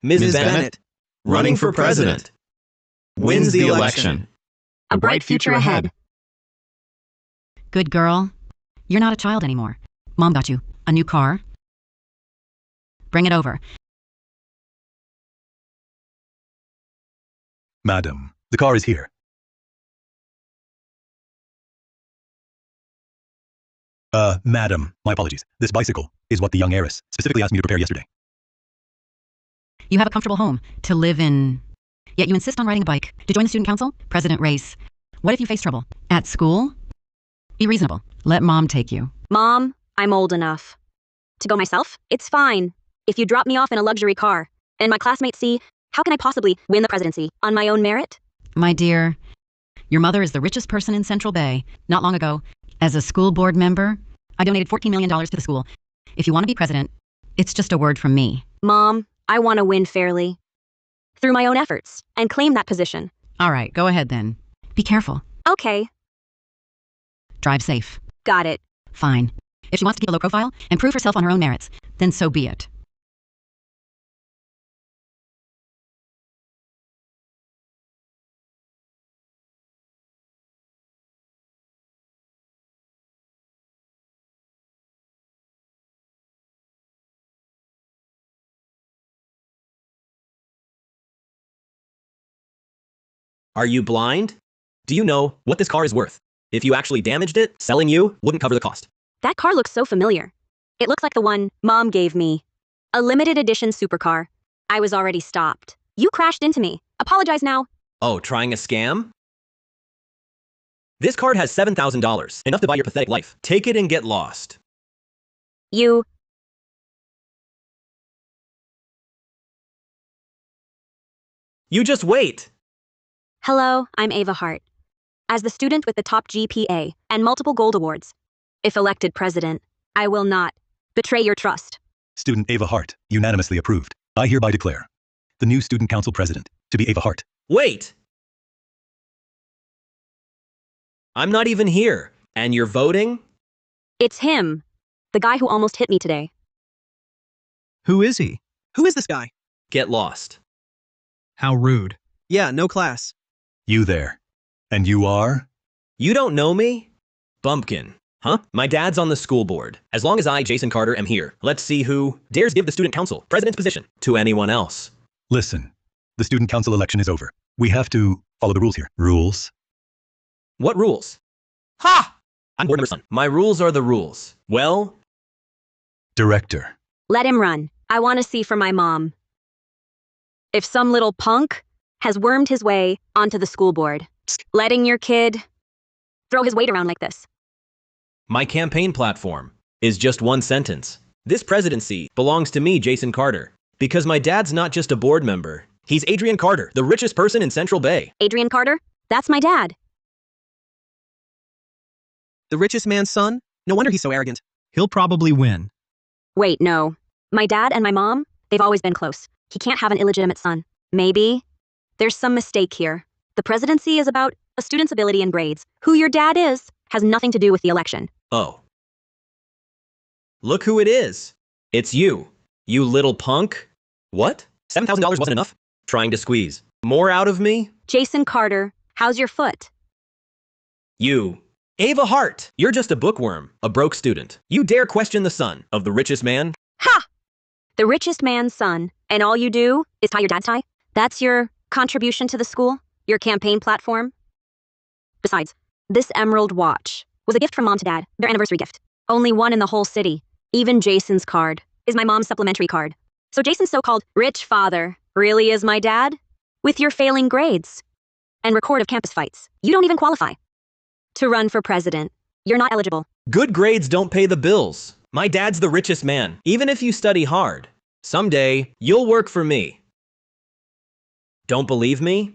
Ms. Bennett, running for president, wins the election. A bright future ahead. Good girl. You're not a child anymore. Mom got you a new car. Bring it over. Madam, the car is here. Madam, my apologies. This bicycle is what the young heiress specifically asked me to prepare yesterday. You have a comfortable home to live in, yet you insist on riding a bike to join the student council president race. What if you face trouble at school? Be reasonable. Let Mom take you. Mom, I'm old enough. To go myself, it's fine. If you drop me off in a luxury car, and my classmates see, how can I possibly win the presidency on my own merit? My dear, your mother is the richest person in Central Bay. Not long ago, as a school board member, I donated $14 million to the school. If you want to be president, it's just a word from me. Mom, I want to win fairly. Through my own efforts, and claim that position. All right, go ahead then. Be careful. Okay. Drive safe. Got it. Fine. If she wants to keep a low profile and prove herself on her own merits, then so be it. Are you blind? Do you know what this car is worth? If you actually damaged it, selling you wouldn't cover the cost. That car looks so familiar. It looks like the one Mom gave me. A limited edition supercar. I was already stopped. You crashed into me. Apologize now. Oh, trying a scam? This card has $7,000, enough to buy your pathetic life. Take it and get lost. You just wait. Hello, I'm Ava Hart. As the student with the top GPA and multiple gold awards, if elected president, I will not betray your trust. Student Ava Hart, unanimously approved. I hereby declare the new student council president to be Ava Hart. Wait! I'm not even here, and you're voting? It's him, the guy who almost hit me today. Who is he? Who is this guy? Get lost. How rude. Yeah, no class. You there. And you are? You don't know me? Bumpkin. Huh? My dad's on the school board. As long as I, Jason Carter, am here, let's see who dares give the student council president's position to anyone else. Listen, the student council election is over. We have to follow the rules here. Rules? What rules? Ha! I'm board member son. My rules are the rules. Well? Director. Let him run. I want to see for my mom. If some little punk has wormed his way onto the school board, letting your kid throw his weight around like this. My campaign platform is just one sentence. This presidency belongs to me, Jason Carter, because my dad's not just a board member. He's Adrian Carter, the richest person in Central Bay. Adrian Carter? That's my dad. The richest man's son? No wonder he's so arrogant. He'll probably win. Wait, no. My dad and my mom, they've always been close. He can't have an illegitimate son. Maybe there's some mistake here. The presidency is about a student's ability and grades. Who your dad is has nothing to do with the election. Oh. Look who it is. It's you. You little punk. What? $7,000 wasn't enough? Trying to squeeze more out of me? Jason Carter, how's your foot? You. Ava Hart. You're just a bookworm, a broke student. You dare question the son of the richest man? Ha! The richest man's son, and all you do is tie your dad's tie? That's your contribution to the school? Your campaign platform? Besides, this emerald watch was a gift from Mom to Dad, their anniversary gift. Only one in the whole city. Even Jason's card is my mom's supplementary card. So Jason's so-called rich father really is my dad? With your failing grades and record of campus fights, you don't even qualify to run for president. You're not eligible. Good grades don't pay the bills. My dad's the richest man. Even if you study hard, someday you'll work for me. Don't believe me?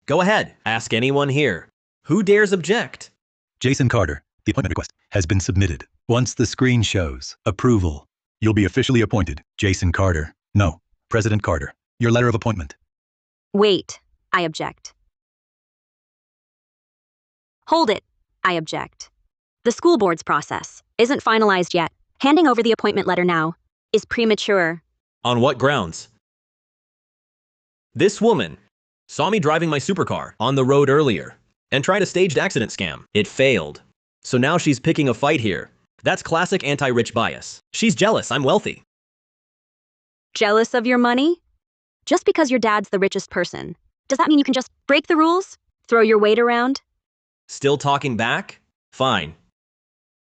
Go ahead, ask anyone here. Who dares object? Jason Carter, the appointment request has been submitted. Once the screen shows approval, you'll be officially appointed Jason Carter. No, President Carter. Your letter of appointment. Wait, I object. Hold it, I object. The school board's process isn't finalized yet. Handing over the appointment letter now is premature. On what grounds? This woman saw me driving my supercar on the road earlier and tried a staged accident scam. It failed. So now she's picking a fight here. That's classic anti-rich bias. She's jealous I'm wealthy. Jealous of your money? Just because your dad's the richest person, does that mean you can just break the rules? Throw your weight around? Still talking back? Fine.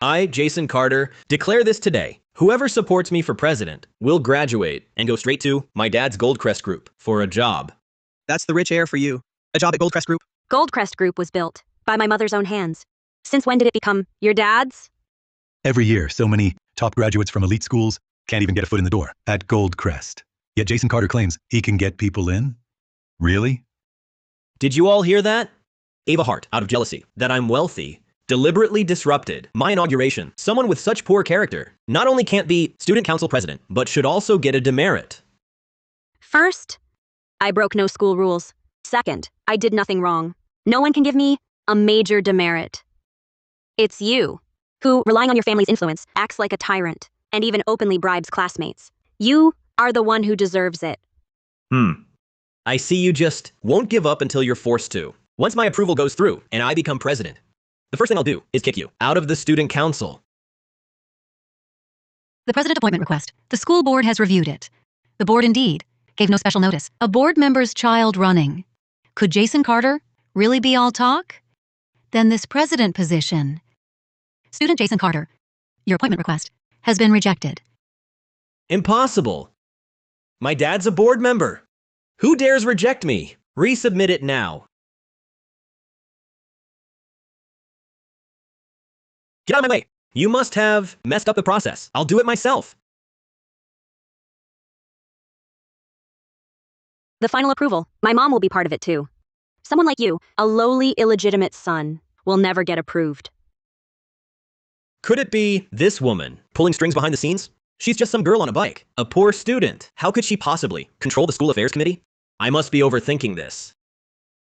I, Jason Carter, declare this today. Whoever supports me for president will graduate and go straight to my dad's Goldcrest Group for a job. That's the rich heir for you. A job at Goldcrest Group. Goldcrest Group was built by my mother's own hands. Since when did it become your dad's? Every year, so many top graduates from elite schools can't even get a foot in the door at Goldcrest. Yet Jason Carter claims he can get people in? Really? Did you all hear that? Ava Hart, out of jealousy that I'm wealthy, deliberately disrupted my inauguration. Someone with such poor character not only can't be student council president, but should also get a demerit. First, I broke no school rules. Second, I did nothing wrong. No one can give me a major demerit. It's you, who, relying on your family's influence, acts like a tyrant and even openly bribes classmates. You are the one who deserves it. I see you just won't give up until you're forced to. Once my approval goes through and I become president, the first thing I'll do is kick you out of the student council. The president appointment request. The school board has reviewed it. The board indeed gave no special notice. A board member's child running. Could Jason Carter really be all talk? Then this president position. Student Jason Carter, your appointment request has been rejected. Impossible. My dad's a board member. Who dares reject me? Resubmit it now. Get out of my way. You must have messed up the process. I'll do it myself. The final approval. My mom will be part of it too. Someone like you, a lowly, illegitimate son, will never get approved. Could it be this woman pulling strings behind the scenes? She's just some girl on a bike, a poor student. How could she possibly control the school affairs committee? I must be overthinking this.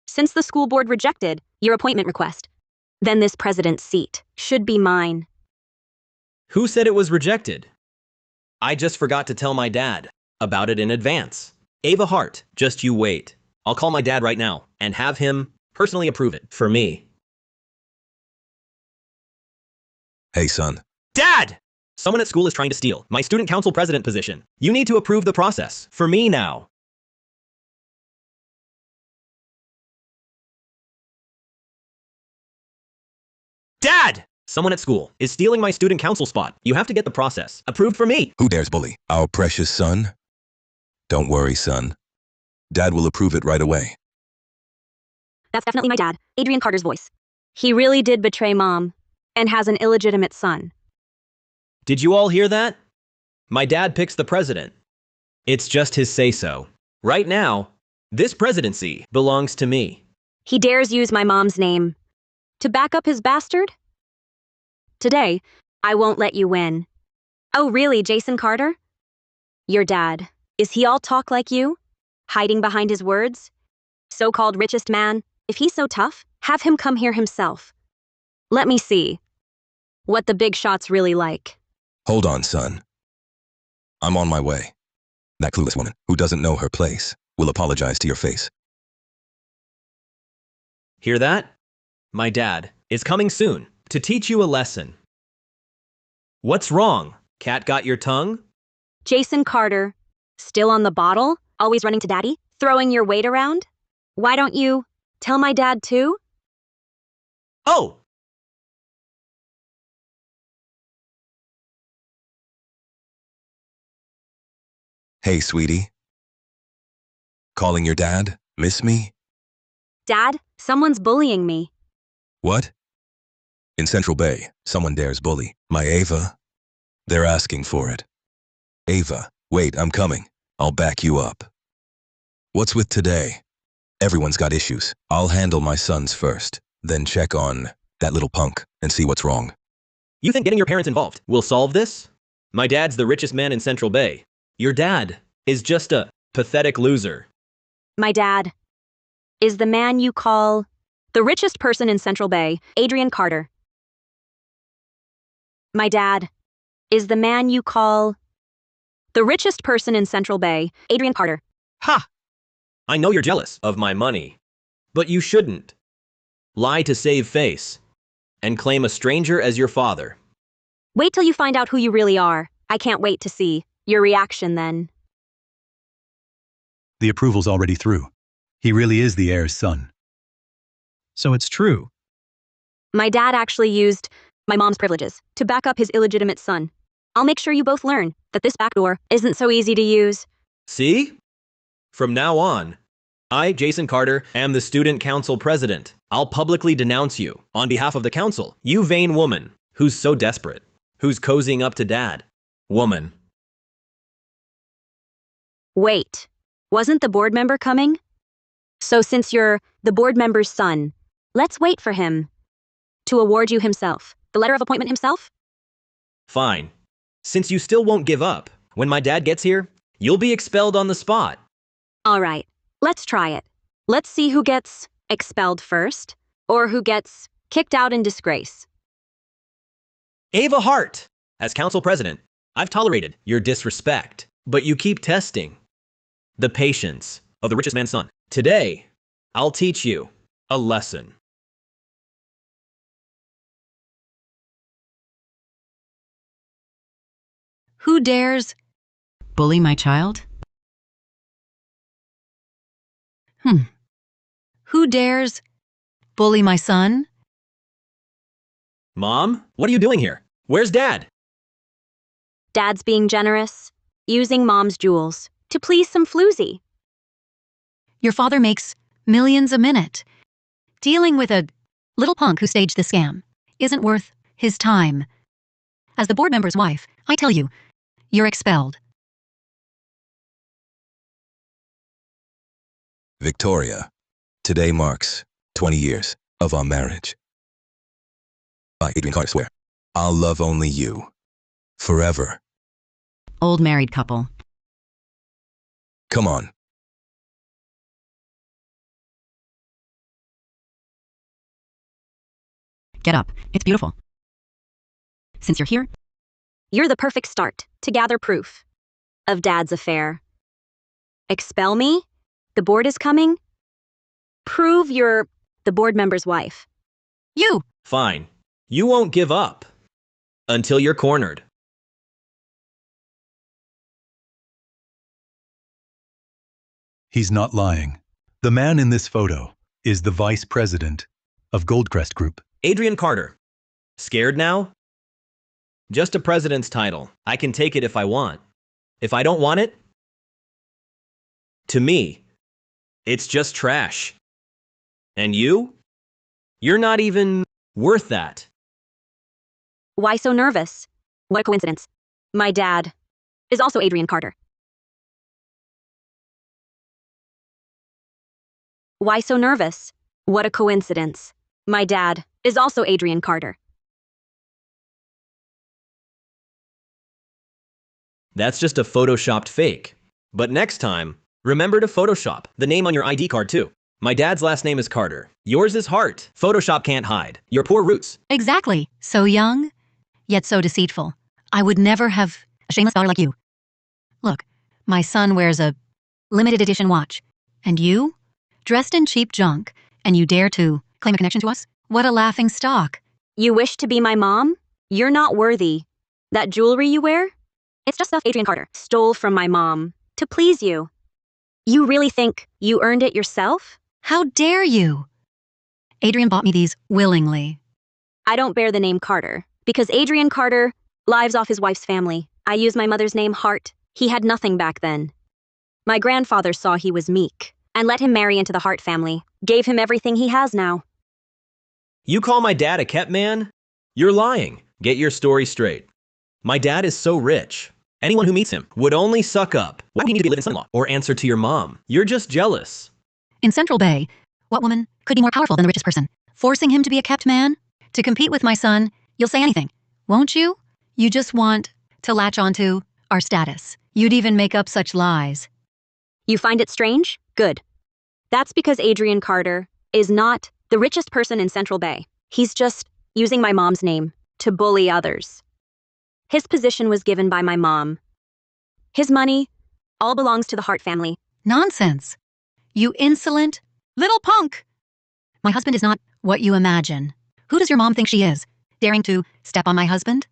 Since the school board rejected your appointment request, then this president's seat should be mine. Who said it was rejected? I just forgot to tell my dad about it in advance. Ava Hart, just you wait. I'll call my dad right now and have him personally approve it for me. Hey, son. Dad! Someone at school is trying to steal my student council president position. You need to approve the process for me now. Dad! Someone at school is stealing my student council spot. You have to get the process approved for me. Who dares bully our precious son? Don't worry, son. Dad will approve it right away. That's definitely my dad, Adrian Carter's voice. He really did betray Mom and has an illegitimate son. Did you all hear that? My dad picks the president. It's just his say-so. Right now, this presidency belongs to me. He dares use my mom's name to back up his bastard? Today, I won't let you win. Oh, really, Jason Carter? Your dad. Is he all talk like you? Hiding behind his words? So-called richest man? If he's so tough, have him come here himself. Let me see what the big shot's really like. Hold on, son. I'm on my way. That clueless woman who doesn't know her place will apologize to your face. Hear that? My dad is coming soon to teach you a lesson. What's wrong? Cat got your tongue? Jason Carter, still on the bottle? Always running to daddy? Throwing your weight around? Why don't you tell my dad too? Oh! Hey, sweetie. Calling your dad? Miss me? Dad, someone's bullying me. What? In Central Bay, someone dares bully my Ava. They're asking for it. Ava, wait, I'm coming. I'll back you up. What's with today? Everyone's got issues. I'll handle my sons first, then check on that little punk and see what's wrong. You think getting your parents involved will solve this? My dad's the richest man in Central Bay. Your dad is just a pathetic loser. My dad is the man you call the richest person in Central Bay, Adrian Carter. My dad is the man you call the richest person in Central Bay, Adrian Carter. Ha! I know you're jealous of my money, but you shouldn't. Lie to save face and claim a stranger as your father. Wait till you find out who you really are. I can't wait to see your reaction then. The approval's already through. He really is the heir's son. So it's true. My dad actually used my mom's privileges to back up his illegitimate son. I'll make sure you both learn that this backdoor isn't so easy to use. See? From now on, I, Jason Carter, am the student council president. I'll publicly denounce you on behalf of the council. You vain woman who's so desperate, who's cozying up to dad. Woman. Wait, wasn't the board member coming? So since you're the board member's son, let's wait for him to award you himself. The letter of appointment himself? Fine. Since you still won't give up, when my dad gets here, you'll be expelled on the spot. All right, let's try it. Let's see who gets expelled first, or who gets kicked out in disgrace. Ava Hart, as council president, I've tolerated your disrespect, but you keep testing the patience of the richest man's son. Today, I'll teach you a lesson. Who dares bully my child? Who dares bully my son? Mom, what are you doing here? Where's Dad? Dad's being generous, using mom's jewels to please some floozy. Your father makes millions a minute. Dealing with a little punk who staged the scam isn't worth his time. As the board member's wife, I tell you, you're expelled. Victoria, today marks 20 years of our marriage. I, Adrian Carter, swear, I'll love only you. Forever. Old married couple. Come on. Get up. It's beautiful. Since you're here, You're the perfect start to gather proof of Dad's affair. Expel me? The board is coming? Prove you're the board member's wife. you! Fine. You won't give up until you're cornered. He's not lying. The man in this photo is the vice president of Goldcrest Group. Adrian Carter. Scared now? Just a president's title. I can take it if I want. If I don't want it, to me, it's just trash. And you? You're not even worth that. Why so nervous? What a coincidence. My dad is also Adrian Carter. Why so nervous? What a coincidence. My dad is also Adrian Carter. That's just a photoshopped fake. But next time, remember to Photoshop the name on your ID card too. My dad's last name is Carter. Yours is Hart. Photoshop can't hide your poor roots. Exactly. So young, yet so deceitful. I would never have a shameless daughter like you. Look, my son wears a limited edition watch. And you? Dressed in cheap junk. And you dare to claim a connection to us? What a laughing stock. You wish to be my mom? You're not worthy. That jewelry you wear? It's just stuff Adrian Carter stole from my mom to please you. You really think you earned it yourself? How dare you? Adrian bought me these willingly. I don't bear the name Carter because Adrian Carter lives off his wife's family. I use my mother's name Hart. He had nothing back then. My grandfather saw he was meek and let him marry into the Hart family, gave him everything he has now. You call my dad a kept man? You're lying. Get your story straight. My dad is so rich. Anyone who meets him would only suck up. Why would he need to be a living son-in-law or answer to your mom? You're just jealous. In Central Bay, what woman could be more powerful than the richest person? Forcing him to be a kept man? To compete with my son, you'll say anything, won't you? You just want to latch onto our status. You'd even make up such lies. You find it strange? Good. That's because Adrian Carter is not the richest person in Central Bay. He's just using my mom's name to bully others. His position was given by my mom. His money all belongs to the Hart family. Nonsense. You insolent little punk! My husband is not what you imagine. Who does your mom think she is? Daring to step on my husband?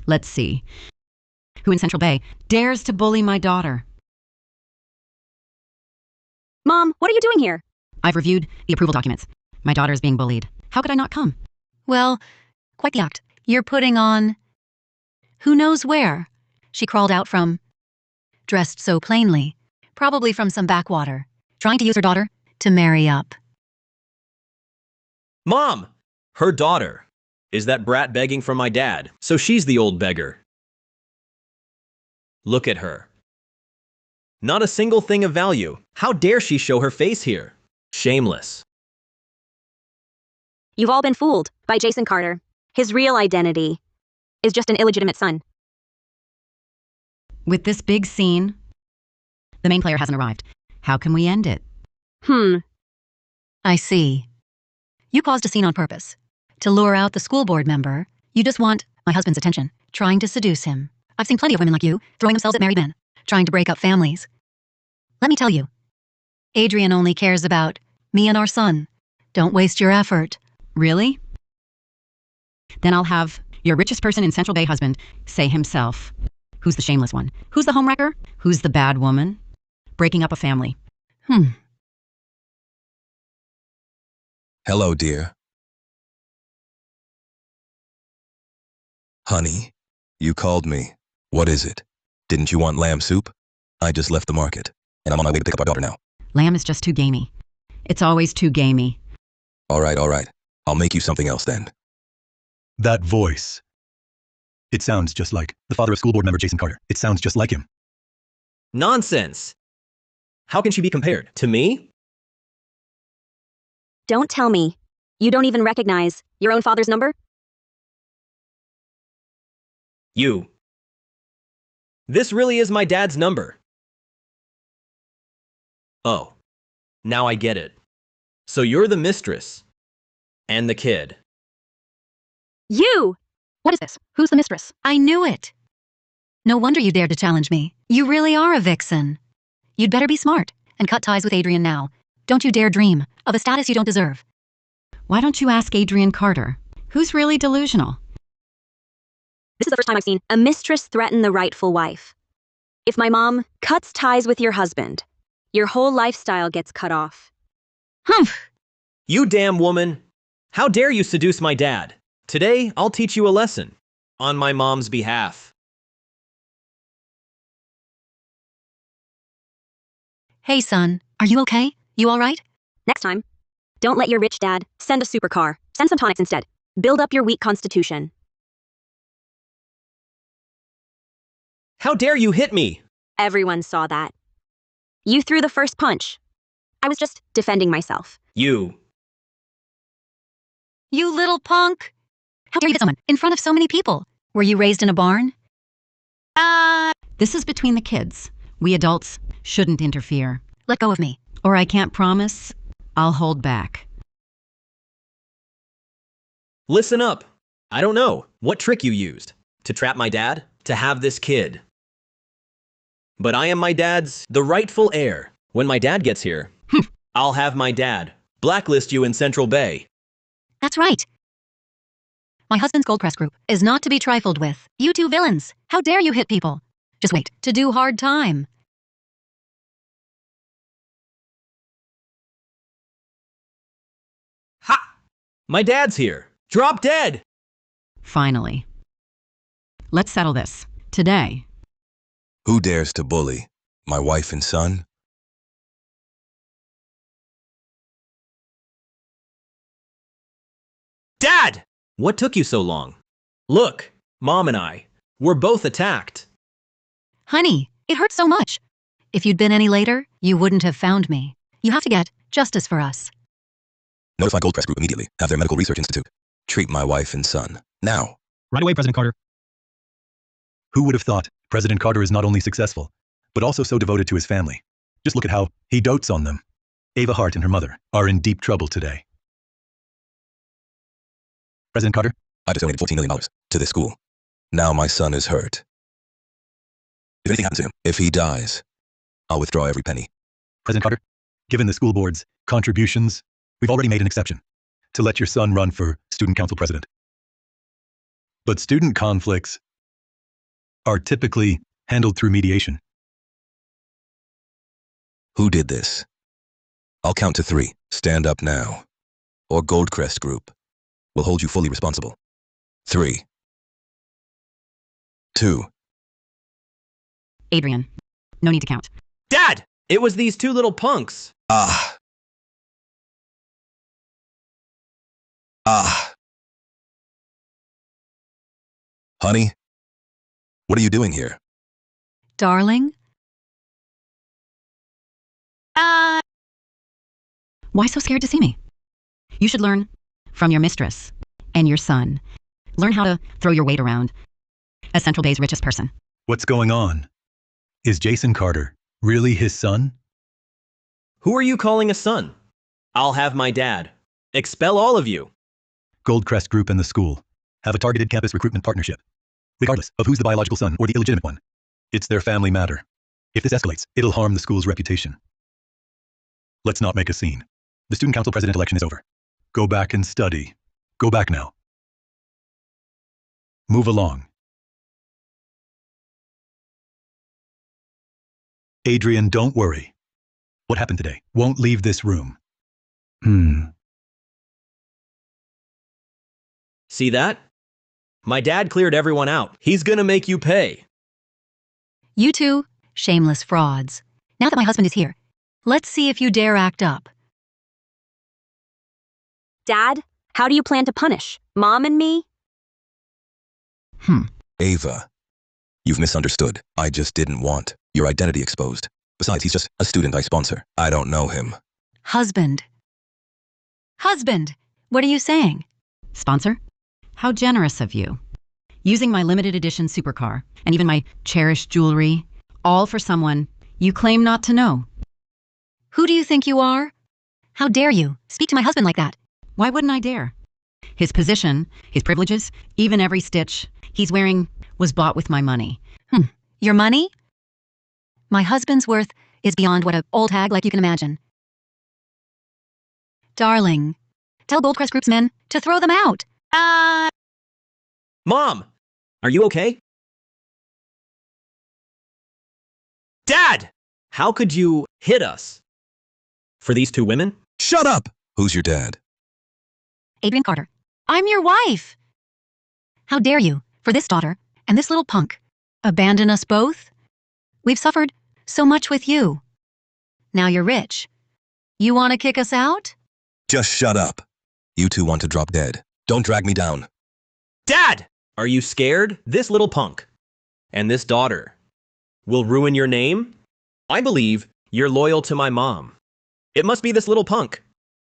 Let's see. Who in Central Bay dares to bully my daughter? Mom, what are you doing here? I've reviewed the approval documents. My daughter is being bullied. How could I not come? Well, quite the act. You're putting on... Who knows where? She crawled out from... Dressed so plainly. Probably from some backwater. Trying to use her daughter to marry up. Mom! Her daughter. Is that brat begging from my dad? So she's the old beggar. Look at her. Not a single thing of value. How dare she show her face here? Shameless. You've all been fooled by Jason Carter. His real identity is just an illegitimate son. With this big scene, the main player hasn't arrived. How can we end it? I see. You caused a scene on purpose. To lure out the school board member, you just want my husband's attention, trying to seduce him. I've seen plenty of women like you, throwing themselves at married men, trying to break up families. Let me tell you, Adrian only cares about me and our son. Don't waste your effort. Really? Then I'll have your richest person in Central Bay husband say himself. Who's the shameless one? Who's the homewrecker? Who's the bad woman? Breaking up a family. Hello, dear. Honey, you called me. What is it? Didn't you want lamb soup? I just left the market, and I'm on my way to pick up our daughter now. Lamb is just too gamey. It's always too gamey. All right. I'll make you something else then. That voice. It sounds just like the father of school board member Jason Carter. It sounds just like him. Nonsense. How can she be compared to me? Don't tell me. You don't even recognize your own father's number? You. This really is my dad's number. Oh, now I get it. So you're the mistress. And the kid. You! What is this? Who's the mistress? I knew it. No wonder you dared to challenge me. You really are a vixen. You'd better be smart and cut ties with Adrian now. Don't you dare dream of a status you don't deserve. Why don't you ask Adrian Carter? Who's really delusional? This is the first time I've seen a mistress threaten the rightful wife. If my mom cuts ties with your husband, your whole lifestyle gets cut off. Humph! You damn woman. How dare you seduce my dad? Today, I'll teach you a lesson. On my mom's behalf. Hey, son. Are you okay? You all right? Next time, don't let your rich dad send a supercar. Send some tonics instead. Build up your weak constitution. How dare you hit me? Everyone saw that. You threw the first punch. I was just defending myself. You. You little punk! How dare you hit someone in front of so many people? Were you raised in a barn? This is between the kids. We adults shouldn't interfere. Let go of me, or I can't promise I'll hold back. Listen up. I don't know what trick you used to trap my dad to have this kid. But I am my dad's the rightful heir. When my dad gets here, I'll have my dad blacklist you in Central Bay. That's right. My husband's gold press group is not to be trifled with. You two villains, how dare you hit people? Just wait to do hard time. Ha! My dad's here. Drop dead! Finally. Let's settle this. Today. Who dares to bully my wife and son? Dad! What took you so long? Look, Mom and I, we're both attacked. Honey, it hurts so much. If you'd been any later, you wouldn't have found me. You have to get justice for us. Notify Gold Press Group immediately. Have their Medical Research Institute treat my wife and son. Now. Right away, President Carter. Who would have thought President Carter is not only successful, but also so devoted to his family? Just look at how he dotes on them. Ava Hart and her mother are in deep trouble today. President Carter? I just donated $14 million to this school. Now my son is hurt. If anything happens to him, if he dies, I'll withdraw every penny. President Carter, given the school board's contributions, we've already made an exception to let your son run for student council president. But student conflicts are typically handled through mediation. Who did this? I'll count to 3. Stand up now, or Goldcrest Group will hold you fully responsible. 3, 2. Adrian, no need to count. Dad! It was these 2 little punks. Ah. Honey, what are you doing here? Darling? Why so scared to see me? You should learn from your mistress and your son. Learn how to throw your weight around as Central Bay's richest person. What's going on? Is Jason Carter really his son? Who are you calling a son? I'll have my dad. Expel all of you. Goldcrest Group and the school have a targeted campus recruitment partnership. Regardless of who's the biological son or the illegitimate one, it's their family matter. If this escalates, it'll harm the school's reputation. Let's not make a scene. The student council president election is over. Go back and study. Go back now. Move along. Adrian, don't worry. What happened today won't leave this room. See that? My dad cleared everyone out. He's gonna make you pay. You two, shameless frauds. Now that my husband is here, let's see if you dare act up. Dad, how do you plan to punish Mom and me? Ava, you've misunderstood. I just didn't want your identity exposed. Besides, he's just a student I sponsor. I don't know him. Husband. Husband, what are you saying? Sponsor? How generous of you. Using my limited edition supercar and even my cherished jewelry, all for someone you claim not to know. Who do you think you are? How dare you speak to my husband like that? Why wouldn't I dare? His position, his privileges, even every stitch he's wearing was bought with my money. Your money? My husband's worth is beyond what an old hag like you can imagine. Darling, tell Goldcrest Group's men to throw them out. Mom! Are you okay? Dad! How could you hit us? For these 2 women? Shut up! Who's your dad? Adrian Carter, I'm your wife. How dare you, for this daughter and this little punk, abandon us both? We've suffered so much with you. Now you're rich. You want to kick us out? Just shut up. You 2 want to drop dead. Don't drag me down. Dad! Are you scared? This little punk and this daughter will ruin your name? I believe you're loyal to my mom. It must be this little punk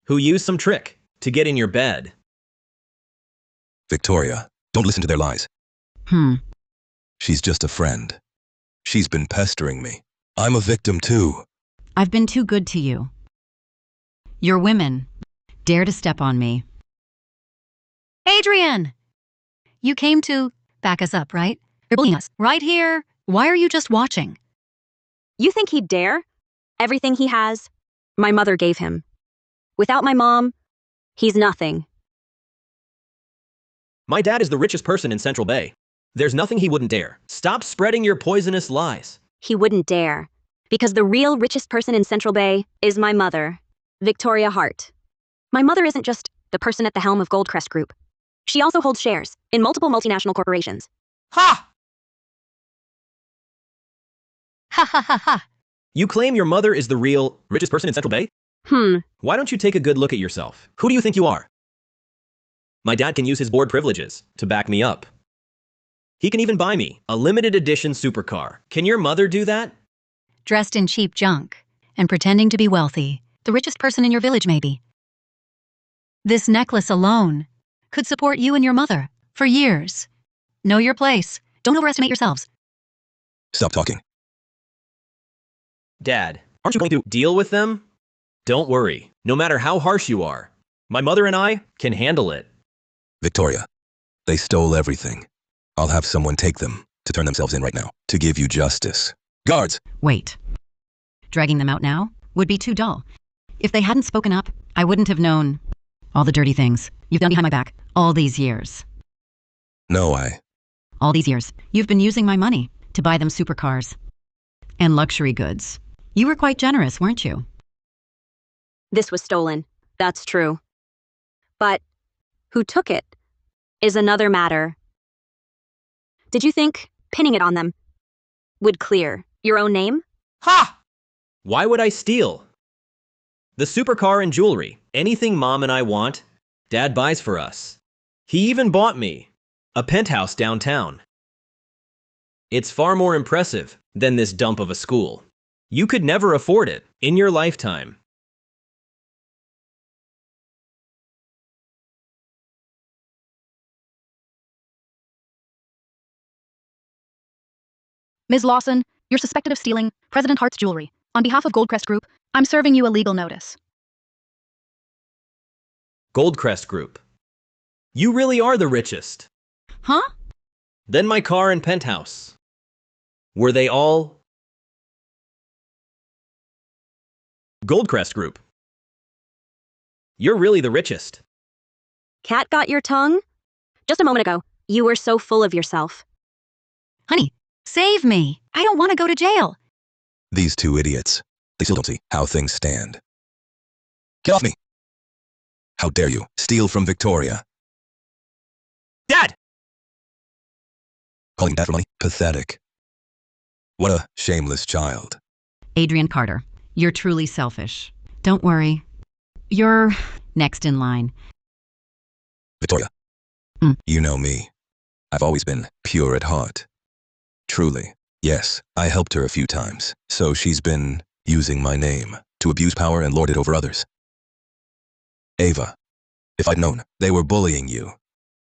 who used some trick to get in your bed. Victoria, don't listen to their lies. She's just a friend. She's been pestering me. I'm a victim too. I've been too good to you. Your women dare to step on me. Adrian! You came to back us up, right? You're bullying us right here. Why are you just watching? You think he'd dare? Everything he has, my mother gave him. Without my mom, he's nothing. My dad is the richest person in Central Bay. There's nothing he wouldn't dare. Stop spreading your poisonous lies. He wouldn't dare. Because the real richest person in Central Bay is my mother, Victoria Hart. My mother isn't just the person at the helm of Goldcrest Group. She also holds shares in multiple multinational corporations. Ha! Ha ha ha ha. You claim your mother is the real richest person in Central Bay? Why don't you take a good look at yourself? Who do you think you are? My dad can use his board privileges to back me up. He can even buy me a limited edition supercar. Can your mother do that? Dressed in cheap junk and pretending to be wealthy. The richest person in your village, maybe. This necklace alone could support you and your mother for years. Know your place. Don't overestimate yourselves. Stop talking. Dad, aren't you going to deal with them? Don't worry. No matter how harsh you are, my mother and I can handle it. Victoria, they stole everything. I'll have someone take them. to turn themselves in right now, to give you justice. Guards! Wait. Dragging them out now would be too dull. If they hadn't spoken up, I wouldn't have known all the dirty things you've done behind my back all these years. No, All these years, you've been using my money to buy them supercars and luxury goods. You were quite generous, weren't you? This was stolen. That's true. But who took it is another matter. Did you think pinning it on them would clear your own name? Ha! Why would I steal? The supercar and jewelry, anything Mom and I want, Dad buys for us. He even bought me a penthouse downtown. It's far more impressive than this dump of a school. You could never afford it in your lifetime. Ms. Lawson, you're suspected of stealing President Hart's jewelry. On behalf of Goldcrest Group, I'm serving you a legal notice. Goldcrest Group. You really are the richest. Huh? Then my car and penthouse. Were they all Goldcrest Group? You're really the richest. Cat got your tongue? Just a moment ago, you were so full of yourself. Honey, save me. I don't want to go to jail. These two idiots. They still don't see how things stand. Get off me! How dare you steal from Victoria? Dad! Calling Dad for money? Pathetic. What a shameless child. Adrian Carter, you're truly selfish. Don't worry. You're next in line. Victoria. Mm. You know me. I've always been pure at heart. Truly. Yes, I helped her a few times, so she's been using my name to abuse power and lord it over others. Ava, if I'd known they were bullying you,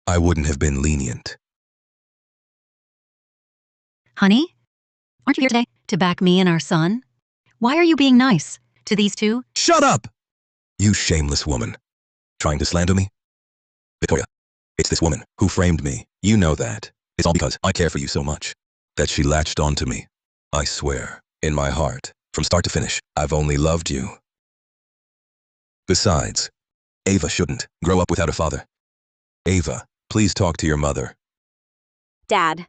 I wouldn't have been lenient. Honey, aren't you here today to back me and our son? Why are you being nice to these two? Shut up! You shameless woman. Trying to slander me? Victoria, it's this woman who framed me. You know that. It's all because I care for you so much that she latched onto me. I swear, in my heart, from start to finish, I've only loved you. Besides, Ava shouldn't grow up without a father. Ava, please talk to your mother. Dad,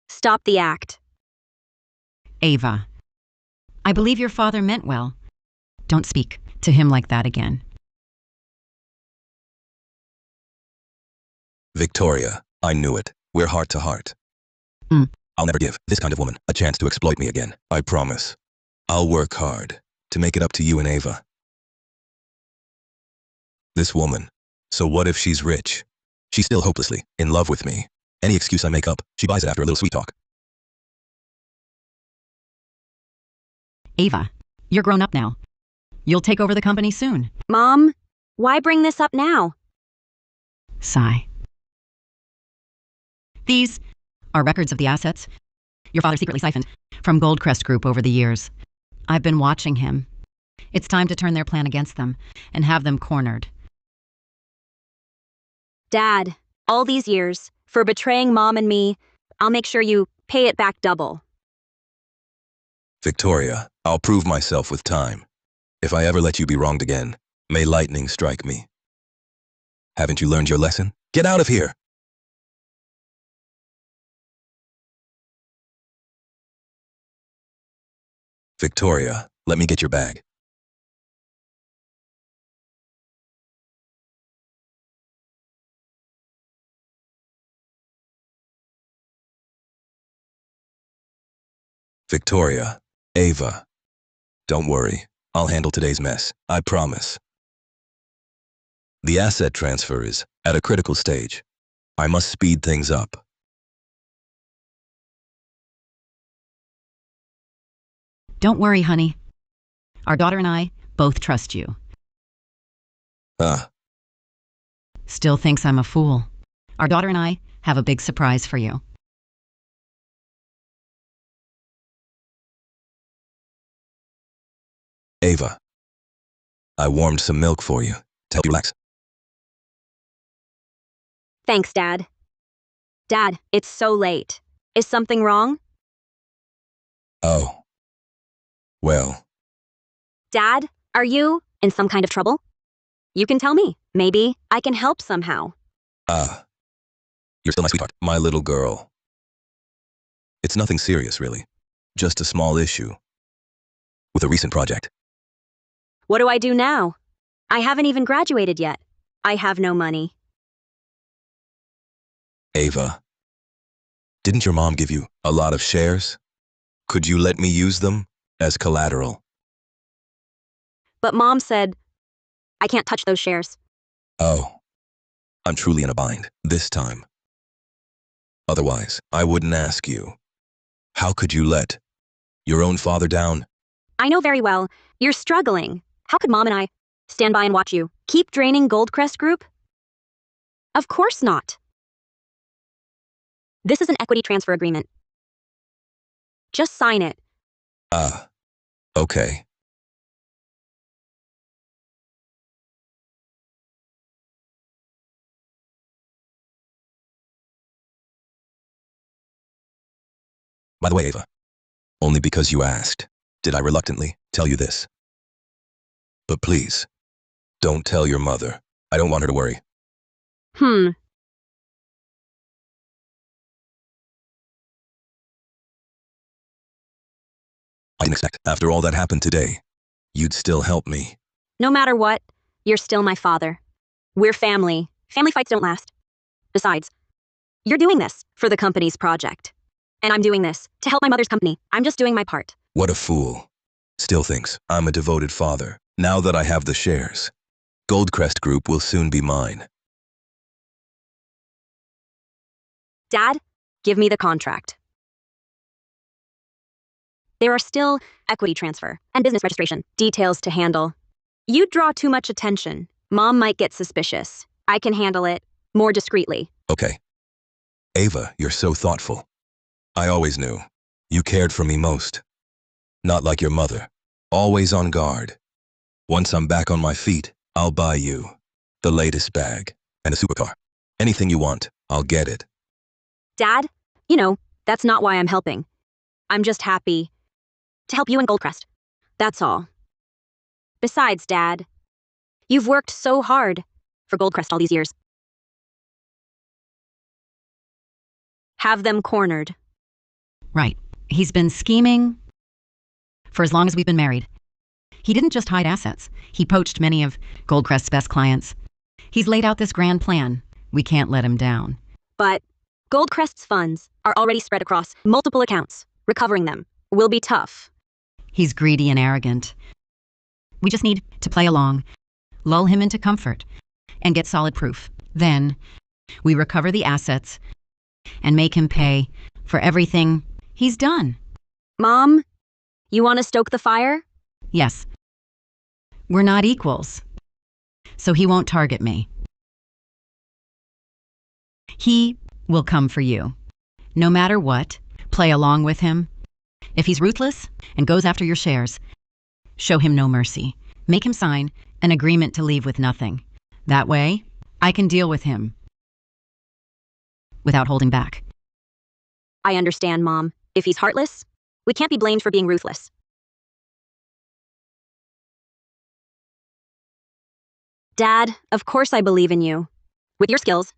stop the act. Ava, I believe your father meant well. Don't speak to him like that again. Victoria, I knew it. We're heart to heart. Mm. I'll never give this kind of woman a chance to exploit me again. I promise. I'll work hard to make it up to you and Ava. This woman. So what if she's rich? She's still hopelessly in love with me. Any excuse I make up, she buys it after a little sweet talk. Ava, you're grown up now. You'll take over the company soon. Mom, why bring this up now? Sigh. These are records of the assets your father secretly siphoned from Goldcrest Group over the years. I've been watching him. It's time to turn their plan against them and have them cornered. Dad, all these years, for betraying Mom and me, I'll make sure you pay it back double. Victoria, I'll prove myself with time. If I ever let you be wronged again, may lightning strike me. Haven't you learned your lesson? Get out of here! Victoria, let me get your bag. Victoria, Ava. Don't worry, I'll handle today's mess, I promise. The asset transfer is at a critical stage. I must speed things up. Don't worry, honey. Our daughter and I both trust you. Still thinks I'm a fool. Our daughter and I have a big surprise for you. Ava, I warmed some milk for you to help you relax. Thanks, Dad. Dad, it's so late. Is something wrong? Oh. Well, Dad, are you in some kind of trouble? You can tell me. Maybe I can help somehow. you're still my sweetheart, my little girl. It's nothing serious, really. Just a small issue. With a recent project. What do I do now? I haven't even graduated yet. I have no money. Ava. Didn't your mom give you a lot of shares? Could you let me use them as collateral? But Mom said, I can't touch those shares. Oh. I'm truly in a bind this time. Otherwise, I wouldn't ask you. How could you let your own father down? I know very well. You're struggling. How could Mom and I stand by and watch you keep draining Goldcrest Group? Of course not. This is an equity transfer agreement. Just sign it. Okay. By the way, Ava, only because you asked, did I reluctantly tell you this. But please, don't tell your mother. I don't want her to worry. Hmm. I didn't expect, after all that happened today, you'd still help me. No matter what, you're still my father. We're family. Family fights don't last. Besides, you're doing this for the company's project. And I'm doing this to help my mother's company. I'm just doing my part. What a fool. Still thinks I'm a devoted father. Now that I have the shares, Goldcrest Group will soon be mine. Dad, give me the contract. There are still equity transfer and business registration details to handle. You draw too much attention. Mom might get suspicious. I can handle it more discreetly. Okay. Ava, you're so thoughtful. I always knew. You cared for me most. Not like your mother. Always on guard. Once I'm back on my feet, I'll buy you the latest bag and a supercar. Anything you want, I'll get it. Dad, that's not why I'm helping. I'm just happy to help you and Goldcrest. That's all. Besides, Dad, you've worked so hard for Goldcrest all these years. Have them cornered. Right. He's been scheming for as long as we've been married. He didn't just hide assets. He poached many of Goldcrest's best clients. He's laid out this grand plan. We can't let him down. But Goldcrest's funds are already spread across multiple accounts. Recovering them will be tough. He's greedy and arrogant. We just need to play along, lull him into comfort, and get solid proof. Then we recover the assets and make him pay for everything he's done. Mom, you want to stoke the fire? Yes. We're not equals, so he won't target me. He will come for you. No matter what, play along with him. If he's ruthless and goes after your shares, show him no mercy. Make him sign an agreement to leave with nothing. That way, I can deal with him without holding back. I understand, Mom. If he's heartless, we can't be blamed for being ruthless. Dad, of course I believe in you. With your skills,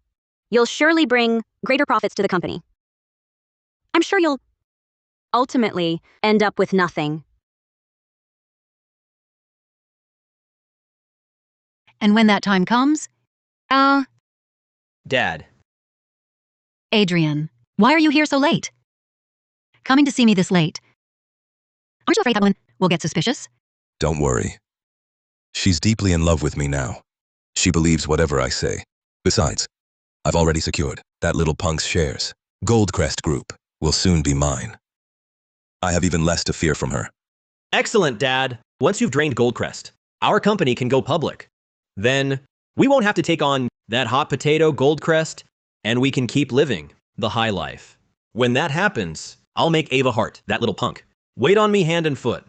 you'll surely bring greater profits to the company. I'm sure you'll ultimately end up with nothing. And when that time comes, Dad. Adrian, why are you here so late? Coming to see me this late. Aren't you afraid that one will get suspicious? Don't worry. She's deeply in love with me now. She believes whatever I say. Besides, I've already secured that little punk's shares. Goldcrest Group will soon be mine. I have even less to fear from her. Excellent, Dad. Once you've drained Goldcrest, our company can go public. Then we won't have to take on that hot potato Goldcrest, and we can keep living the high life. When that happens, I'll make Ava Hart, that little punk, wait on me hand and foot.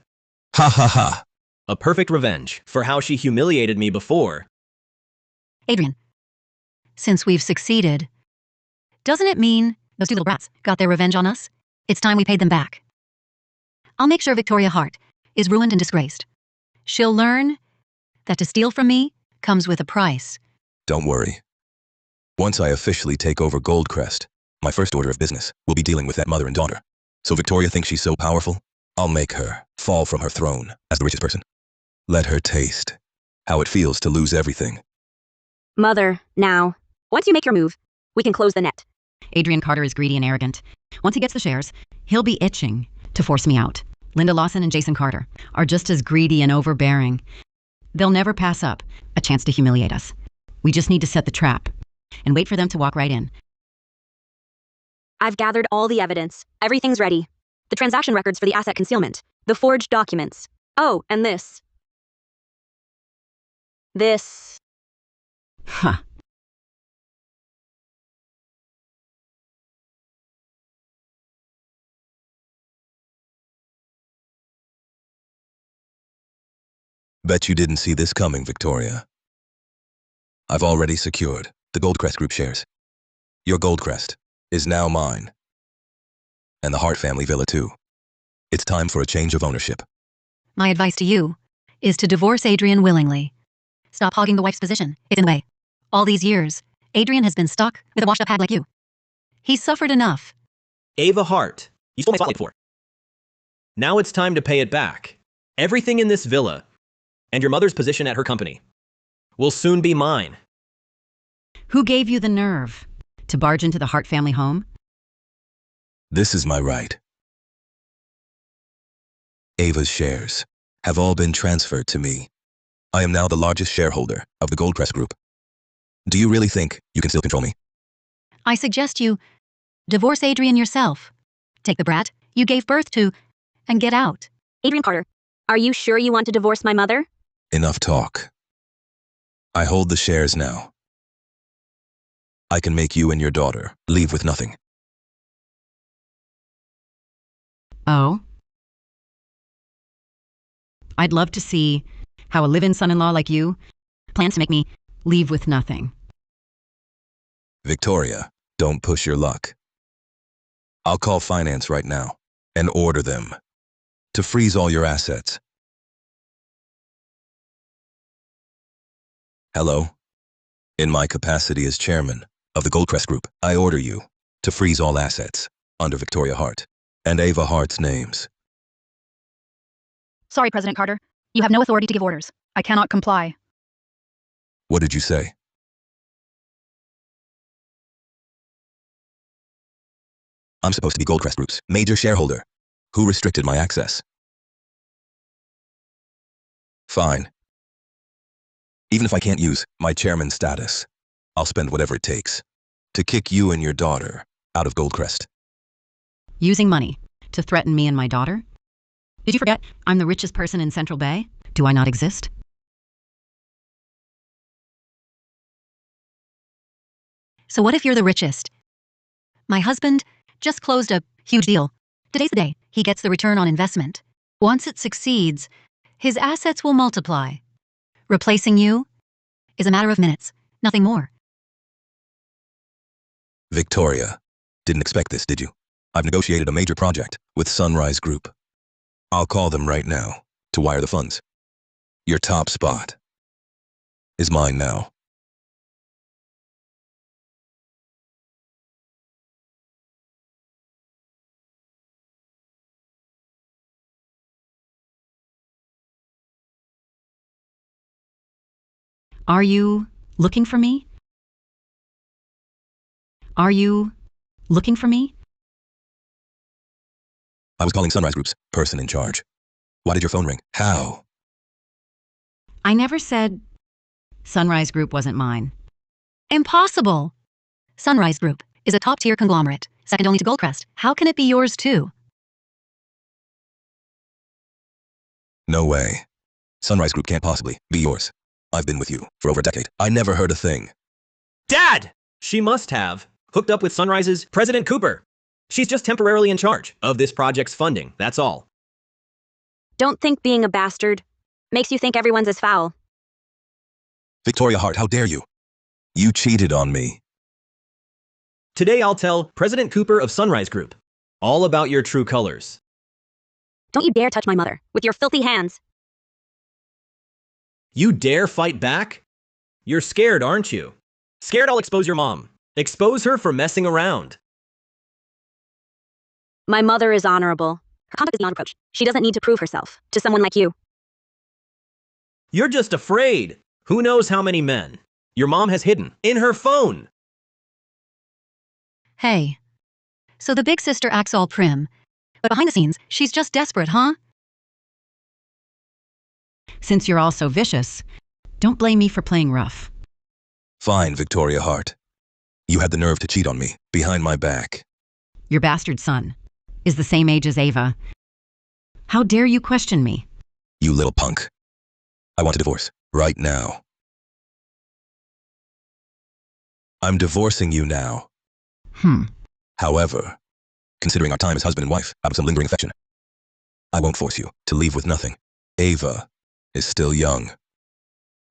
Ha ha ha. A perfect revenge for how she humiliated me before. Adrian, since we've succeeded, doesn't it mean Those two little brats got their revenge on us. It's time we paid them back. I'll make sure Victoria Hart is ruined and disgraced. She'll learn that to steal from me comes with a price. Don't worry. Once I officially take over Goldcrest, my first order of business will be dealing with that mother and daughter. So Victoria thinks she's so powerful? I'll make her fall from her throne as the richest person. Let her taste how it feels to lose everything. Mother, now. Once you make your move, we can close the net. Adrian Carter is greedy and arrogant. Once he gets the shares, he'll be itching to force me out. Linda Lawson and Jason Carter are just as greedy and overbearing. They'll never pass up a chance to humiliate us. We just need to set the trap and wait for them to walk right in. I've gathered all the evidence. Everything's ready. The transaction records for the asset concealment. The forged documents. Oh, and this. This. Huh. Bet you didn't see this coming, Victoria. I've already secured the Goldcrest Group shares. Your Goldcrest is now mine. And the Hart family villa too. It's time for a change of ownership. My advice to you is to divorce Adrian willingly. Stop hogging the wife's position. It's in the way. All these years, Adrian has been stuck with a washed-up hag like you. He's suffered enough. Ava Hart, you stole my spotlight before. Now it's time to pay it back. Everything in this villa and your mother's position at her company will soon be mine. Who gave you the nerve to barge into the Hart family home? This is my right. Ava's shares have all been transferred to me. I am now the largest shareholder of the Goldcrest Group. Do you really think you can still control me? I suggest you divorce Adrian yourself. Take the brat you gave birth to and get out. Adrian Carter, are you sure you want to divorce my mother? Enough talk. I hold the shares now. I can make you and your daughter leave with nothing. Oh? I'd love to see how a live-in son-in-law like you plans to make me leave with nothing. Victoria, don't push your luck. I'll call finance right now and order them to freeze all your assets. Hello? In my capacity as chairman of the Goldcrest Group, I order you to freeze all assets under Victoria Hart and Ava Hart's names. Sorry, President Carter. You have no authority to give orders. I cannot comply. What did you say? I'm supposed to be Goldcrest Group's major shareholder. Who restricted my access? Fine. Even if I can't use my chairman status, I'll spend whatever it takes to kick you and your daughter out of Goldcrest. Using money to threaten me and my daughter? Did you forget I'm the richest person in Central Bay? Do I not exist? So what if you're the richest? My husband just closed a huge deal. Today's the day he gets the return on investment. Once it succeeds, his assets will multiply. Replacing you is a matter of minutes, nothing more. Victoria, didn't expect this, did you? I've negotiated a major project with Sunrise Group. I'll call them right now to wire the funds. Your top spot is mine now. Are you looking for me? Are you looking for me? I was calling Sunrise Group's person in charge. Why did your phone ring? How? I never said Sunrise Group wasn't mine. Impossible! Sunrise Group is a top-tier conglomerate, second only to Goldcrest. How can it be yours too? No way. Sunrise Group can't possibly be yours. I've been with you for over a decade. I never heard a thing. Dad! She must have hooked up with Sunrise's President Cooper. She's just temporarily in charge of this project's funding, that's all. Don't think being a bastard makes you think everyone's as foul. Victoria Hart, how dare you? You cheated on me. Today I'll tell President Cooper of Sunrise Group all about your true colors. Don't you dare touch my mother with your filthy hands. You dare fight back? You're scared, aren't you? Scared I'll expose your mom. Expose her for messing around. My mother is honorable. Her conduct is beyond reproach. She doesn't need to prove herself to someone like you. You're just afraid. Who knows how many men your mom has hidden in her phone? Hey. So the big sister acts all prim, but behind the scenes, she's just desperate, huh? Since you're all so vicious, don't blame me for playing rough. Fine, Victoria Hart. You had the nerve to cheat on me, behind my back. Your bastard son is the same age as Ava. How dare you question me? You little punk. I want a divorce, right now. I'm divorcing you now. However, considering our time as husband and wife, out of some lingering affection, I won't force you to leave with nothing. Ava is still young.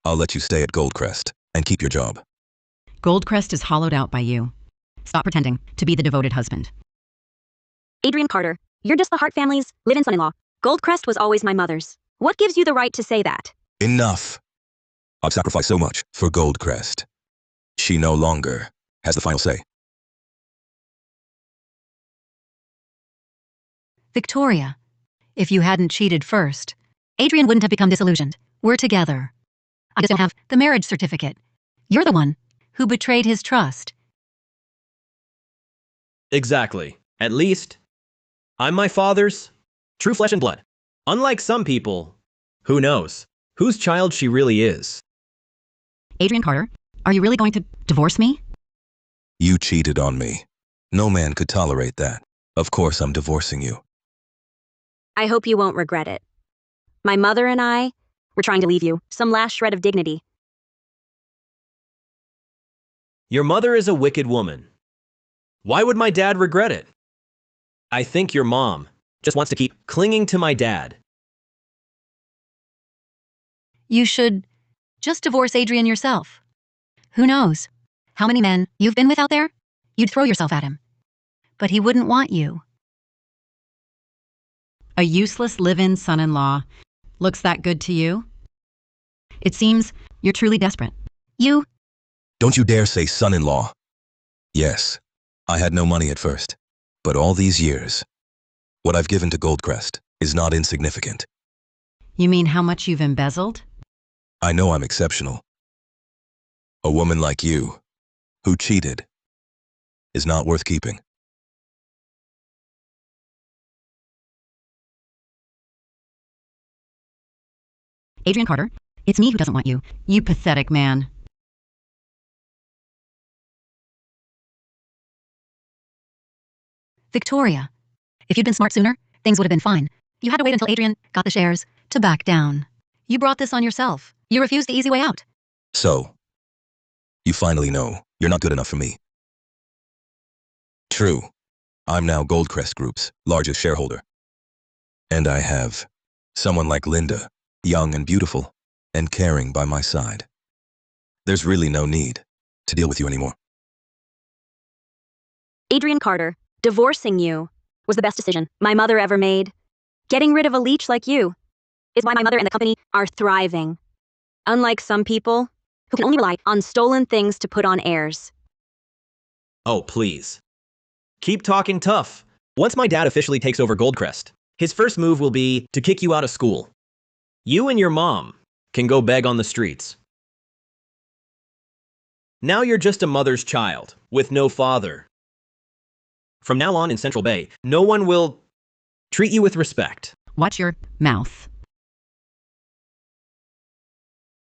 I'll let you stay at Goldcrest and keep your job. Goldcrest is hollowed out by you. Stop pretending to be the devoted husband. Adrian Carter, you're just the Hart family's live-in son-in-law. Goldcrest was always my mother's. What gives you the right to say that? Enough. I've sacrificed so much for Goldcrest. She no longer has the final say. Victoria, if you hadn't cheated first, Adrian wouldn't have become disillusioned. We're together. I just don't have the marriage certificate. You're the one who betrayed his trust. Exactly. At least, I'm my father's true flesh and blood. Unlike some people, who knows whose child she really is. Adrian Carter, are you really going to divorce me? You cheated on me. No man could tolerate that. Of course I'm divorcing you. I hope you won't regret it. My mother and I were trying to leave you some last shred of dignity. Your mother is a wicked woman. Why would my dad regret it? I think your mom just wants to keep clinging to my dad. You should just divorce Adrian yourself. Who knows how many men you've been with out there? You'd throw yourself at him. But he wouldn't want you. A useless live-in son-in-law looks that good to you? It seems you're truly desperate. You... Don't you dare say son-in-law. Yes, I had no money at first, but all these years, what I've given to Goldcrest is not insignificant. You mean how much you've embezzled? I know I'm exceptional. A woman like you, who cheated, is not worth keeping. Adrian Carter, it's me who doesn't want you. You pathetic man. Victoria, if you'd been smart sooner, things would have been fine. You had to wait until Adrian got the shares to back down. You brought this on yourself. You refused the easy way out. So, you finally know you're not good enough for me. True, I'm now Goldcrest Group's largest shareholder. And I have someone like Linda, young and beautiful, and caring by my side. There's really no need to deal with you anymore. Adrian Carter, divorcing you was the best decision my mother ever made. Getting rid of a leech like you is why my mother and the company are thriving. Unlike some people who can only rely on stolen things to put on airs. Oh, please. Keep talking tough. Once my dad officially takes over Goldcrest, his first move will be to kick you out of school. You and your mom can go beg on the streets. Now you're just a mother's child with no father. From now on in Central Bay, no one will treat you with respect. Watch your mouth.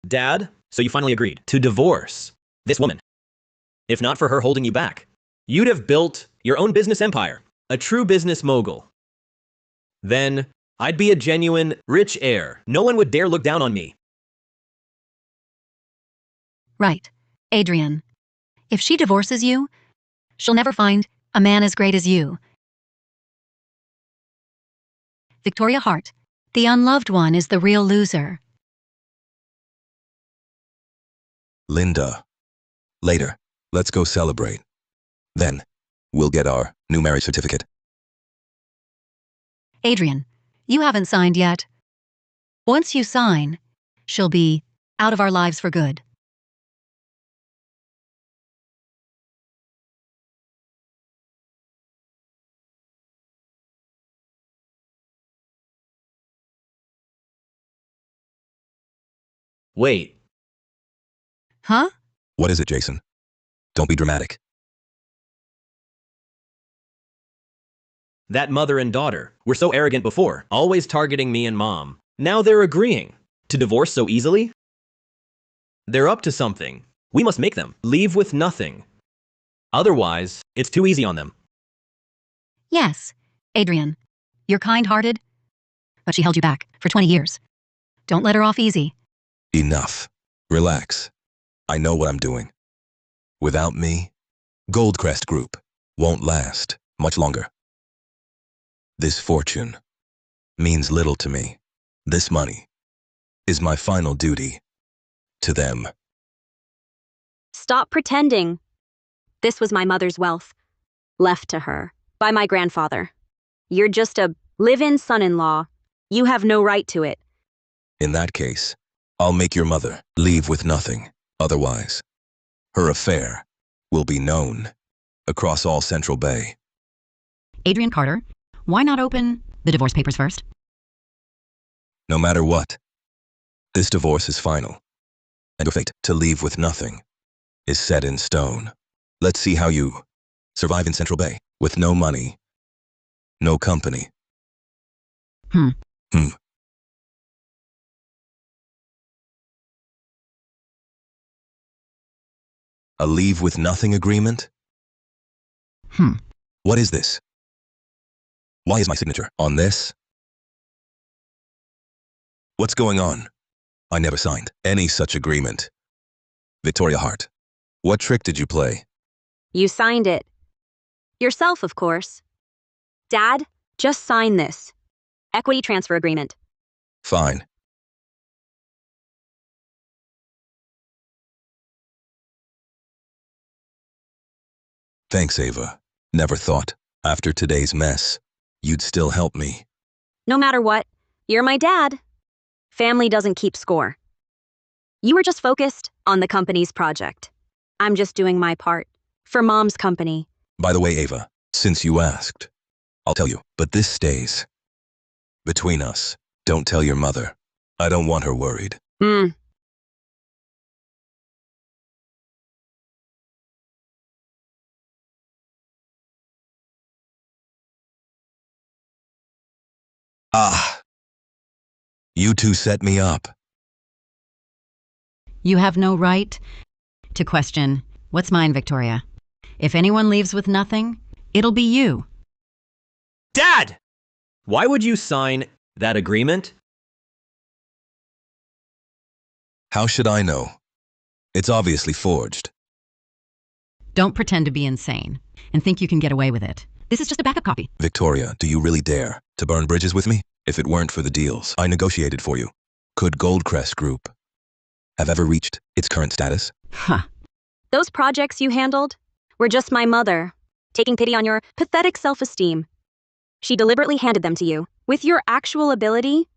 Dad, so you finally agreed to divorce this woman. If not for her holding you back, you'd have built your own business empire, a true business mogul. Then I'd be a genuine rich heir. No one would dare look down on me. Right. Adrian, if she divorces you, she'll never find a man as great as you. Victoria Hart, the unloved one, is the real loser. Linda, later, let's go celebrate. Then, we'll get our new marriage certificate. Adrian, you haven't signed yet. Once you sign, she'll be out of our lives for good. Wait, Huh? What is it, Jason? Don't be dramatic. that mother and daughter were so arrogant before, always targeting me and mom. Now they're agreeing to divorce so easily? They're up to something. We must make them leave with nothing. Otherwise, it's too easy on them. Yes, Adrian. You're kind-hearted, but she held you back for 20 years. Don't let her off easy. Enough. Relax. I know what I'm doing. Without me, Goldcrest Group won't last much longer. This fortune means little to me. This money is my final duty to them. Stop pretending. This was my mother's wealth, left to her by my grandfather. You're just a live-in son-in-law. You have no right to it. In that case, I'll make your mother leave with nothing. Otherwise, her affair will be known across all Central Bay. Adrian Carter, why not open the divorce papers first? No matter what, this divorce is final, and your fate to leave with nothing is set in stone. Let's see how you survive in Central Bay with no money, no company. A leave with nothing agreement? What is this? Why is my signature on this? What's going on? I never signed any such agreement. Victoria Hart, what trick did you play? You signed it. Yourself, of course. Dad, just sign this. Equity transfer agreement. Fine. Thanks, Ava. Never thought, after today's mess, you'd still help me. No matter what, you're my dad. Family doesn't keep score. You were just focused on the company's project. I'm just doing my part for Mom's company. By the way, Ava, since you asked, I'll tell you, but this stays between us. Don't tell your mother. I don't want her worried. Ah, you two set me up. You have no right to question what's mine, Victoria. If anyone leaves with nothing, it'll be you. Dad! Why would you sign that agreement? How should I know? It's obviously forged. Don't pretend to be insane and think you can get away with it. This is just a backup copy. Victoria, do you really dare to burn bridges with me? If it weren't for the deals I negotiated for you, could Goldcrest Group have ever reached its current status? Huh. Those projects you handled were just my mother, taking pity on your pathetic self-esteem. She deliberately handed them to you. With your actual ability,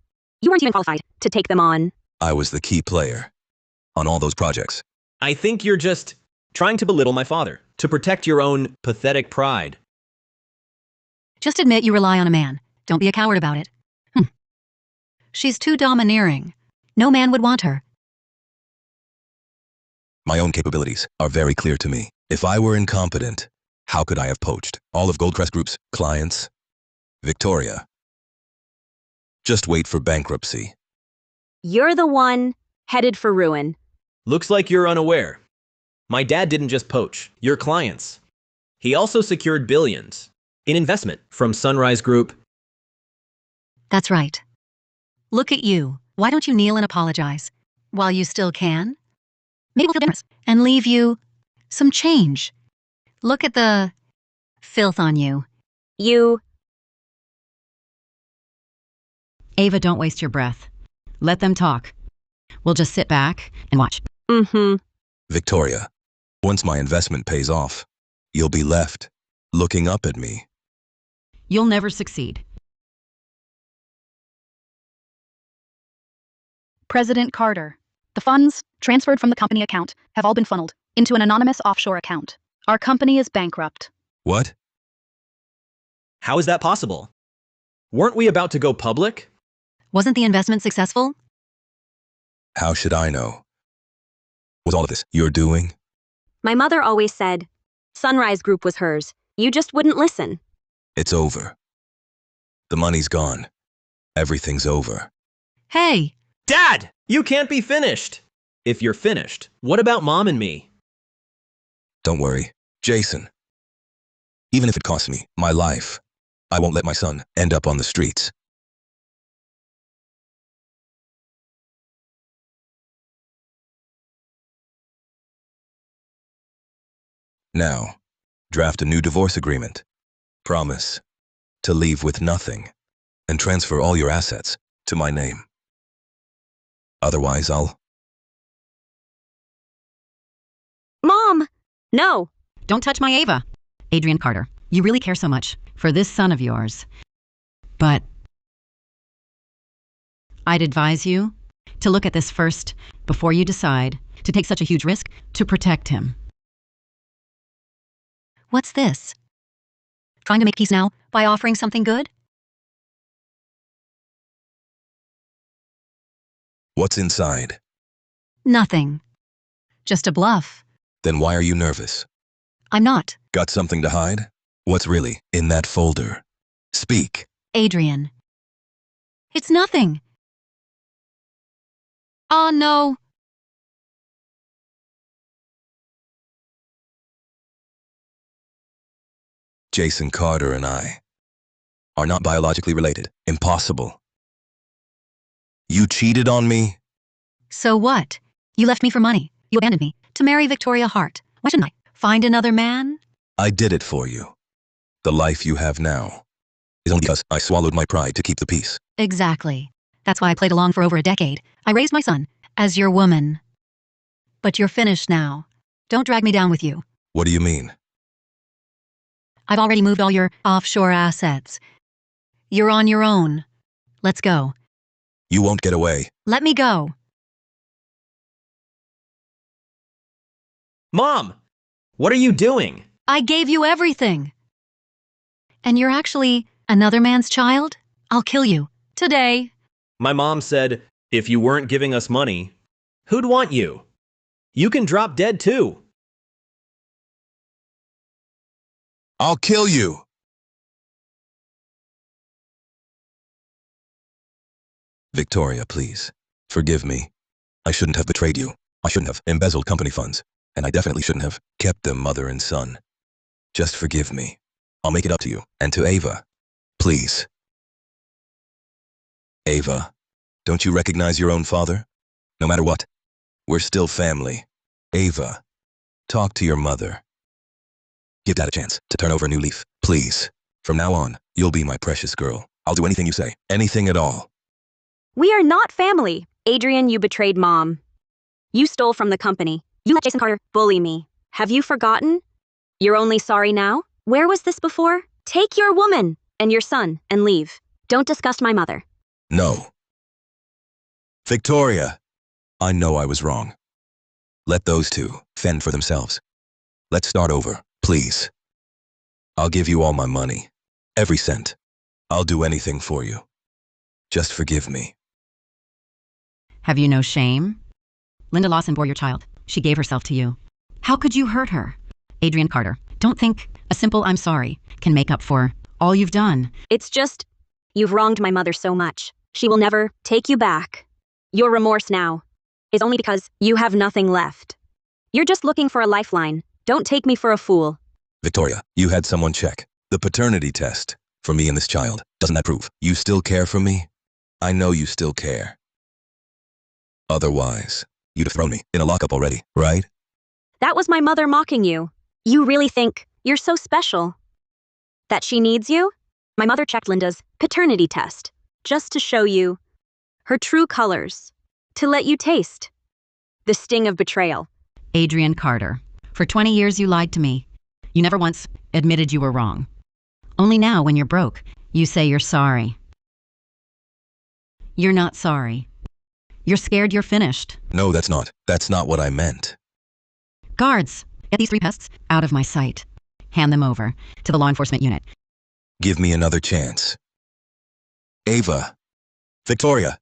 you weren't even qualified to take them on. I was the key player on all those projects. I think you're just trying to belittle my father, to protect your own pathetic pride. Just admit you rely on a man. Don't be a coward about it. She's too domineering. No man would want her. My own capabilities are very clear to me. If I were incompetent, how could I have poached all of Goldcrest Group's clients? Victoria, just wait for bankruptcy. You're the one headed for ruin. Looks like you're unaware. My dad didn't just poach your clients. He also secured billions in investment from Sunrise Group. That's right. Look at you. Why don't you kneel and apologize? While you still can? Maybe we'll feel generous and leave you some change. Look at the filth on you. You... Ava, don't waste your breath. Let them talk. We'll just sit back and watch. Victoria, once my investment pays off, you'll be left looking up at me. You'll never succeed. President Carter, the funds transferred from the company account have all been funneled into an anonymous offshore account. Our company is bankrupt. What? How is that possible? Weren't we about to go public? Wasn't the investment successful? How should I know? Was all of this you're doing? My mother always said, Sunrise Group was hers. You just wouldn't listen. It's over. The money's gone. Everything's over. Hey, Dad! You can't be finished! If you're finished, what about Mom and me? Don't worry, Jason. Even if it costs me my life, I won't let my son end up on the streets. Now, draft a new divorce agreement. Promise to leave with nothing and transfer all your assets to my name. Otherwise, I'll... Mom! No! Don't touch my Ava. Adrian Carter, you really care so much for this son of yours. But I'd advise you to look at this first before you decide to take such a huge risk to protect him. what's this? Trying to make peace now by offering something good? What's inside? Nothing. Just a bluff. Then why are you nervous? I'm not. Got something to hide? What's really in that folder? Speak. Adrian. It's nothing. Oh, no. Jason Carter and I are not biologically related. Impossible. You cheated on me? So what? You left me for money. You abandoned me to marry Victoria Hart. Why shouldn't I find another man? I did it for you. The life you have now is only because I swallowed my pride to keep the peace. Exactly. That's why I played along for over a decade. I raised my son as your woman. But you're finished now. Don't drag me down with you. What do you mean? I've already moved all your offshore assets. You're on your own. Let's go. You won't get away. Let me go. Mom! What are you doing? I gave you everything. And you're actually another man's child? I'll kill you. Today. My mom said, if you weren't giving us money, who'd want you? You can drop dead too. I'll kill you. Victoria, please. Forgive me. I shouldn't have betrayed you. I shouldn't have embezzled company funds. And I definitely shouldn't have kept them mother and son. Just forgive me. I'll make it up to you and to Ava. Please. Ava, don't you recognize your own father? No matter what, we're still family. Ava, talk to your mother. Give Dad a chance to turn over a new leaf, please. From now on, you'll be my precious girl. I'll do anything you say, anything at all. We are not family. Adrian, you betrayed Mom. You stole from the company. You let Jason Carter bully me. Have you forgotten? You're only sorry now? Where was this before? Take your woman and your son and leave. Don't disgust my mother. No. Victoria, I know I was wrong. Let those two fend for themselves. Let's start over, please. I'll give you all my money. Every cent. I'll do anything for you. Just forgive me. Have you no shame? Linda Lawson bore your child. She gave herself to you. How could you hurt her? Adrian Carter, don't think a simple I'm sorry can make up for all you've done. It's just, you've wronged my mother so much. She will never take you back. Your remorse now is only because you have nothing left. You're just looking for a lifeline. Don't take me for a fool. Victoria, you had someone check the paternity test for me and this child. Doesn't that prove you still care for me? I know you still care. Otherwise, you'd have thrown me in a lockup already, right? That was my mother mocking you. You really think you're so special? That she needs you? My mother checked Linda's paternity test just to show you her true colors, to let you taste the sting of betrayal. Adrian Carter, for 20 years you lied to me. You never once admitted you were wrong. Only now, when you're broke, you say you're sorry. You're not sorry. You're scared you're finished. No, that's not what I meant. Guards, get these 3 pests out of my sight. Hand them over to the law enforcement unit. Give me another chance. Ava. Victoria.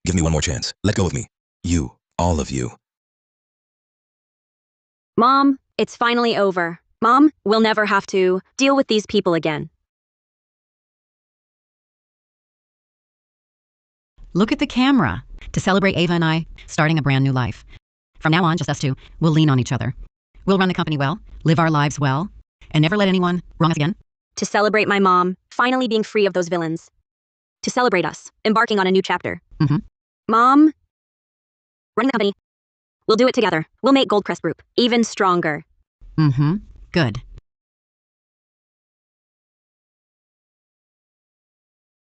Give me one more chance. Let go of me. You, all of you. Mom, it's finally over. Mom, we'll never have to deal with these people again. Look at the camera to celebrate Ava and I starting a brand new life. From now on, just us two, we'll lean on each other. We'll run the company well, live our lives well, and never let anyone wrong us again. To celebrate my mom finally being free of those villains. To celebrate us embarking on a new chapter. Mom, running the company. We'll do it together. We'll make Goldcrest Group even stronger. Good.